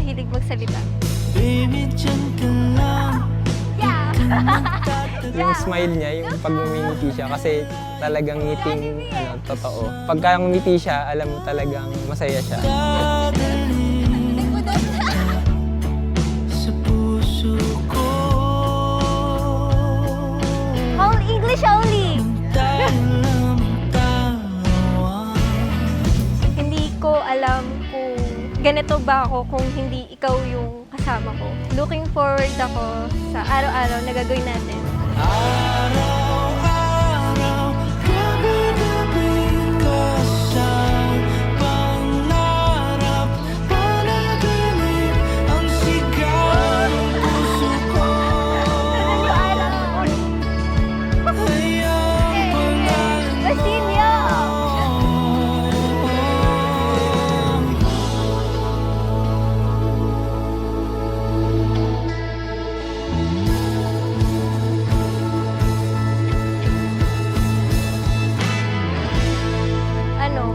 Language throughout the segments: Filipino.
hilig magsalita. Baby, dyan ka lang. Yeah! Yung smile niya, yung pag ngumingiti siya, kasi talagang ngiting totoo. Pagka ngumiti siya, alam mo talagang masaya siya. Sa puso ko. All English only! Tayo lang tawa. Hindi ko alam kung ganito ba ako kung hindi ikaw yung kasama ko. Looking forward ako sa araw-araw na gagawin natin. Araw-araw, gabi-gabi ka sa pangarap. Panaginip ang sigaw ng puso ko. Ay ang pangalan mo. Basilio!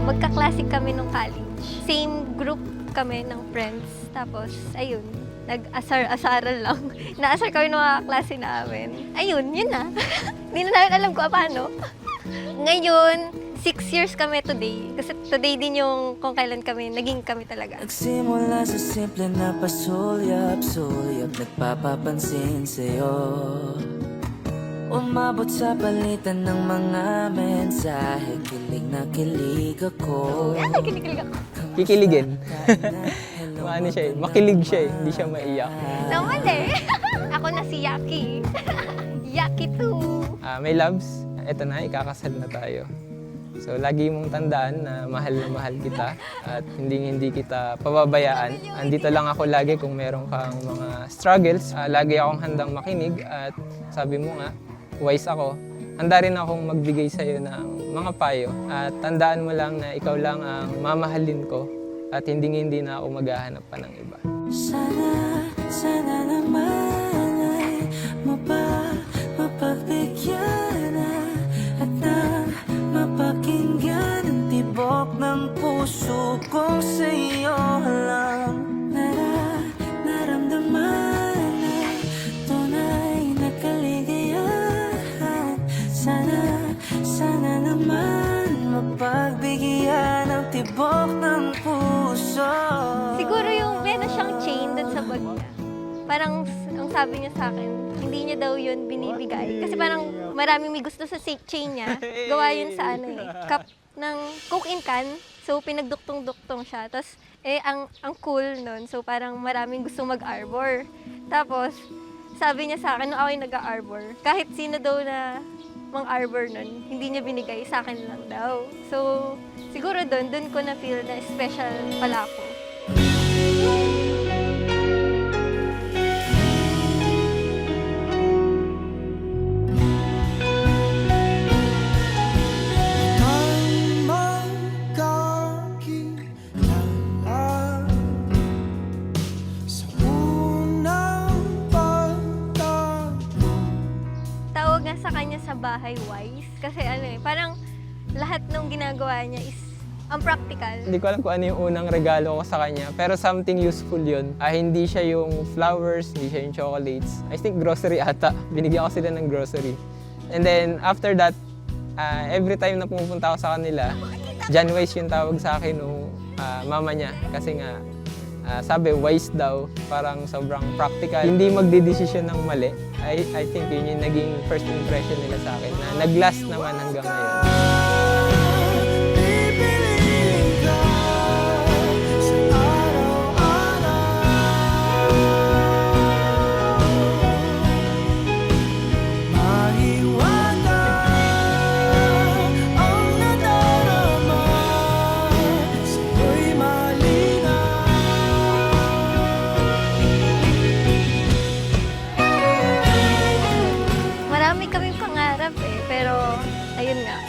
Magka-classic kami nung college. Same group kami ng friends. Tapos, ayun, nag-asar-asaran lang. Naasar kami ng mga klase namin. Ayun, yun na. Hindi na namin alam kung paano. Ngayon, 6 years kami today. Kasi today din yung kung kailan kami, naging kami talaga. Nagsimula sa simple na pasulyap-sulyap, nagpapapansin sa'yo. Umabot sa palitan ng mga mensahe, kilig na kilig ako. Kinikilig ako. Kikiligin. Maano siya eh, makilig siya eh, hindi siya maiyak. Naman eh. Ako na si Yaki. Yaki too. May loves, eto na, ikakasal na tayo. So, lagi mong tandaan na mahal kita at hindi kita pababayaan. Andito lang ako lagi kung meron kang mga struggles. Lagi akong handang makinig at sabi mo nga, wise ako. Handa rin akong magbigay sa'yo ng mga payo. At tandaan mo lang na ikaw lang ang mamahalin ko at hindi na ako maghahanap pa ng iba. Sana naman ay mapagbigyan na at nang mapakinggan ang tibok ng puso kong sa'yo lang. Naramdaman na tunay na kaligayahan. Sana naman mapagbigyan ang tibok ng puso. Siguro yung meron siyang chain dun sa bag niya. Parang ang sabi niya sa akin, hindi niya daw yun binibigay. Kasi parang maraming may gusto sa chain niya. Gawa yun sa cup ng Coke in can. So pinagduktong-duktong siya. Tapos ang cool nun. So parang maraming gusto mag-arbor. Tapos sabi niya sa akin, nung ako'y nag-arbor, kahit sino daw na mang-arbor nun, hindi niya binigay, sa akin lang daw. So siguro dun ko na feel na special pala ako. Tawag nga sa kanya sa bahay wise. Kasi parang lahat ng ginagawa niya is ang practical. Hindi ko alam kung ano yung unang regalo ko sa kanya, pero something useful yun. Hindi siya yung flowers, hindi siya yung chocolates. I think grocery ata. Binigyan ko sila ng grocery. And then after that, every time na pumupunta ako sa kanila, John Wise yung tawag sa akin nung mama niya. Kasi nga, sabi, wise daw, parang sobrang practical. Hindi magdidesisyon ng mali. I think yun yung naging first impression nila sa akin na nag-last naman hanggang ngayon.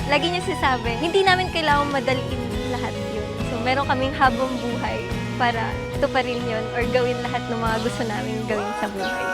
Lagi niya sinasabi, hindi namin kailangan madaliin lahat yun. So, meron kaming habang buhay para tuparin yun or gawin lahat ng mga gusto namin gawin sa buhay.